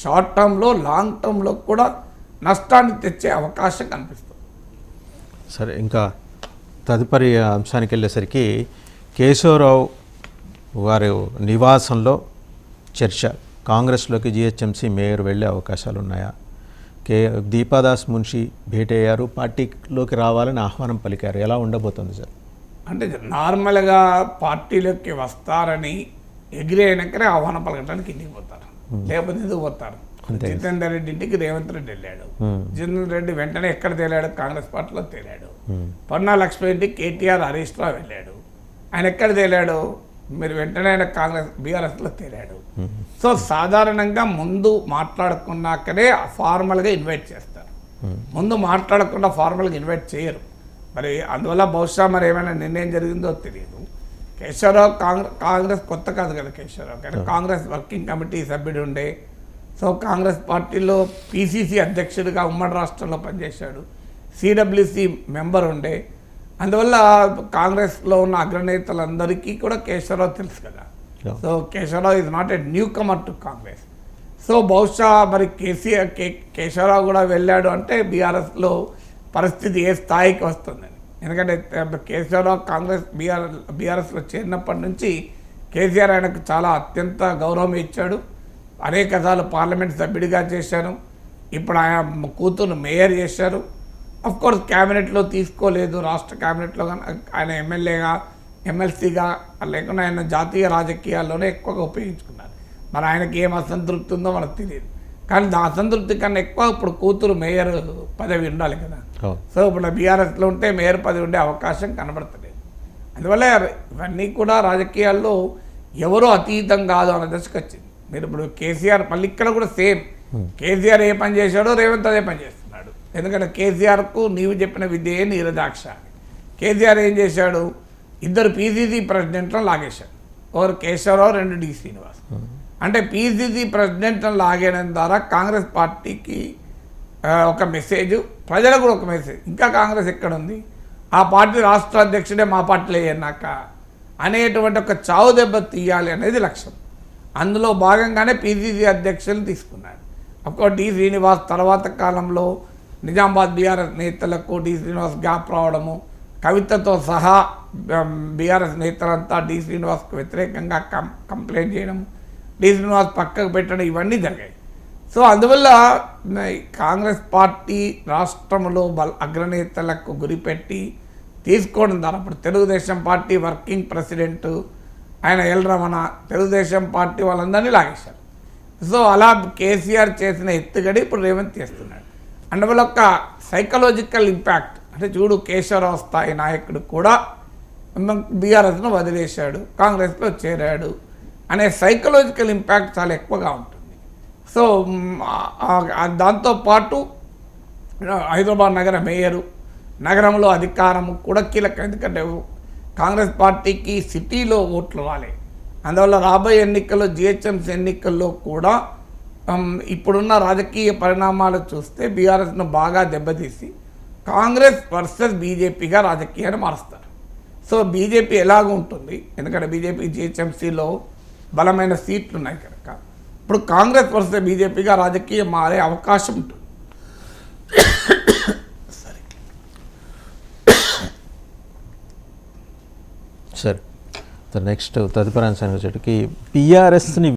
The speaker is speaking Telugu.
షార్ట్ టర్మ్లో లాంగ్ టర్మ్లో కూడా నష్టాన్ని తెచ్చే అవకాశం కనిపిస్తుంది. సరే, ఇంకా తదుపరి అంశానికి వెళ్ళేసరికి కేశవరావు వారి నివాసంలో చర్చ, కాంగ్రెస్లోకి జిహెచ్ఎంసీ మేయర్ వెళ్ళే అవకాశాలు ఉన్నాయా? దీపాదాస్ మున్షి భేటీ అయ్యారు, పార్టీలోకి రావాలని ఆహ్వానం పలికారు. ఎలా ఉండబోతుంది సార్? అంటే నార్మల్గా పార్టీలోకి వస్తారని ఎగిరైనాకనే ఆహ్వానం పలకడానికి ఇంటికి పోతారు, లేకపోతే ఎందుకు పోతారు? జితేందర్ రెడ్డి ఇంటికి రేవంత్ రెడ్డి వెళ్ళాడు. జితేందర్ రెడ్డి వెంటనే ఎక్కడ తేలాడు? కాంగ్రెస్ పార్టీలో తేలాడు. పొన్నా లక్ష్మీ ఇంటికి కేటీఆర్ హరీష్ రావు వెళ్ళాడు. ఆయన ఎక్కడ తేలాడు? మీరు వెంటనే ఆయన కాంగ్రెస్ బీఆర్ఎస్లో తేలాడు. సో సాధారణంగా ముందు మాట్లాడుకున్నాకనే ఫార్మల్గా ఇన్వైట్ చేస్తారు. ముందు మాట్లాడకుండా ఫార్మల్గా ఇన్వైట్ చేయరు. మరి అందువల్ల బహుశా మరి ఏమైనా నిర్ణయం జరిగిందో తెలియదు. కేశవరావు కాంగ్రెస్ కొత్త కాదు కదా కేశవరావు, కానీ కాంగ్రెస్ వర్కింగ్ కమిటీ సభ్యుడు ఉండే. సో కాంగ్రెస్ పార్టీలో పిసిసి అధ్యక్షుడిగా ఉమ్మడి రాష్ట్రంలో పనిచేశాడు. సిడబ్ల్యూసి మెంబర్ ఉండే. అందువల్ల కాంగ్రెస్లో ఉన్న అగ్రనేతలందరికీ కూడా కేశవరావు తెలుసు కదా. So Keshava Rao is not a newcomer to Congress. So బహుశా మరి కేశవరావు కూడా వెళ్ళాడు అంటే బీఆర్ఎస్లో పరిస్థితి ఏ స్థాయికి వస్తుందని. ఎందుకంటే కేశవరావు కాంగ్రెస్ బీఆర్ఎస్లో చేరినప్పటి నుంచి కేసీఆర్ ఆయనకు చాలా అత్యంత గౌరవం ఇచ్చాడు. అనేక సార్లు పార్లమెంట్ సభ్యుడిగా చేశారు. ఇప్పుడు ఆయన కూతురు మేయర్ చేశారు. అఫ్కోర్స్ క్యాబినెట్లో తీసుకోలేదు, రాష్ట్ర క్యాబినెట్లో కానీ ఆయన ఎమ్మెల్యేగా ఎమ్మెల్సీగా లేకుండా ఆయన జాతీయ రాజకీయాల్లోనే ఎక్కువగా ఉపయోగించుకున్నారు. మరి ఆయనకి ఏం అసంతృప్తి ఉందో మనకు తెలియదు. కానీ ఆ అసంతృప్తి కన్నా ఎక్కువ ఇప్పుడు కూతురు మేయర్ పదవి ఉండాలి కదా. సో ఇప్పుడు బీఆర్ఎస్లో ఉంటే మేయర్ పదవి ఉండే అవకాశం కనబడతలేదు. అందువల్ల ఇవన్నీ కూడా రాజకీయాల్లో ఎవరో అతీతం కాదు అన్న దశకు వచ్చింది. మీరు ఇప్పుడు కేసీఆర్ మళ్ళీ ఇక్కడ కూడా సేమ్, కేసీఆర్ ఏ పని చేశాడో రేవంత్ అదే పని చేస్తున్నాడు. ఎందుకంటే కేసీఆర్కు నీవు చెప్పిన విద్యే నీరదాక్ష. కేసీఆర్ ఏం చేశాడు? ఇద్దరు పీసీసీ ప్రెసిడెంట్లను లాగేశాడు. ఒకరు కేశవరావు, రెండు డి శ్రీనివాస్. అంటే పీసీసీ ప్రెసిడెంట్లను లాగేయడం ద్వారా కాంగ్రెస్ పార్టీకి ఒక మెసేజ్, ప్రజలకు కూడా ఒక మెసేజ్. ఇంకా కాంగ్రెస్ ఎక్కడుంది? ఆ పార్టీ రాష్ట్ర అధ్యక్షుడే మా పార్టీలో అయ్యాక అనేటువంటి ఒక చావు దెబ్బ తీయాలి అనేది లక్ష్యం. అందులో భాగంగానే పీసీసీ అధ్యక్షులు తీసుకున్నాడు. అఫ్కోర్స్ డి శ్రీనివాస్ తర్వాత కాలంలో నిజామాబాద్ బీఆర్ఎస్ నేతలకు డి శ్రీనివాస్ గ్యాప్ రావడము, కవితతో సహా బీఆర్ఎస్ నేతలంతా డి శ్రీనివాస్కు వ్యతిరేకంగా కంప్లైంట్ చేయడం, డి శ్రీనివాస్ పక్కకు పెట్టడం, ఇవన్నీ జరిగాయి. సో అందువల్ల కాంగ్రెస్ పార్టీ రాష్ట్రంలో అగ్రనేతలకు గురిపెట్టి తీసుకోవడం ద్వారా ఇప్పుడు తెలుగుదేశం పార్టీ వర్కింగ్ ప్రెసిడెంట్ ఆయన ఎల్ రమణ, తెలుగుదేశం పార్టీ వాళ్ళందరినీ లాగేశారు. సో అలా కేసీఆర్ చేసిన ఎత్తుగడి ఇప్పుడు రేవంత్ చేస్తున్నాడు. అందువల్ల ఒక సైకలాజికల్ ఇంపాక్ట్ అంటే చూడు, కేశవరావు స్థాయి నాయకుడు కూడా బీఆర్ఎస్ను వదిలేశాడు, కాంగ్రెస్లో చేరాడు అనే సైకలాజికల్ ఇంపాక్ట్ చాలా ఎక్కువగా ఉంటుంది. సో దాంతోపాటు హైదరాబాద్ నగర మేయరు, నగరంలో అధికారము కూడా కీలకం. ఎందుకంటే కాంగ్రెస్ పార్టీకి సిటీలో ఓట్లు రాలే. అందువల్ల రాబోయే ఎన్నికల్లో జిహెచ్ఎంసీ ఎన్నికల్లో కూడా ఇప్పుడున్న రాజకీయ పరిణామాలు చూస్తే బీఆర్ఎస్ను బాగా దెబ్బతీసి కాంగ్రెస్ వర్సెస్ బీజేపీగా రాజకీయాన్ని మారుస్తారు. సో బీజేపీ ఎలాగ ఉంటుంది? ఎందుకంటే బీజేపీ జిహెచ్ఎంసీలో బలమైన సీట్లు ఉన్నాయి కనుక ఇప్పుడు కాంగ్రెస్ వర్సెస్ బీజేపీగా రాజకీయం మారే అవకాశం ఉంటుంది. సరే, నెక్స్ట్ తదుపరి అంశానికి వచ్చేటికి పిఆర్ఎస్ని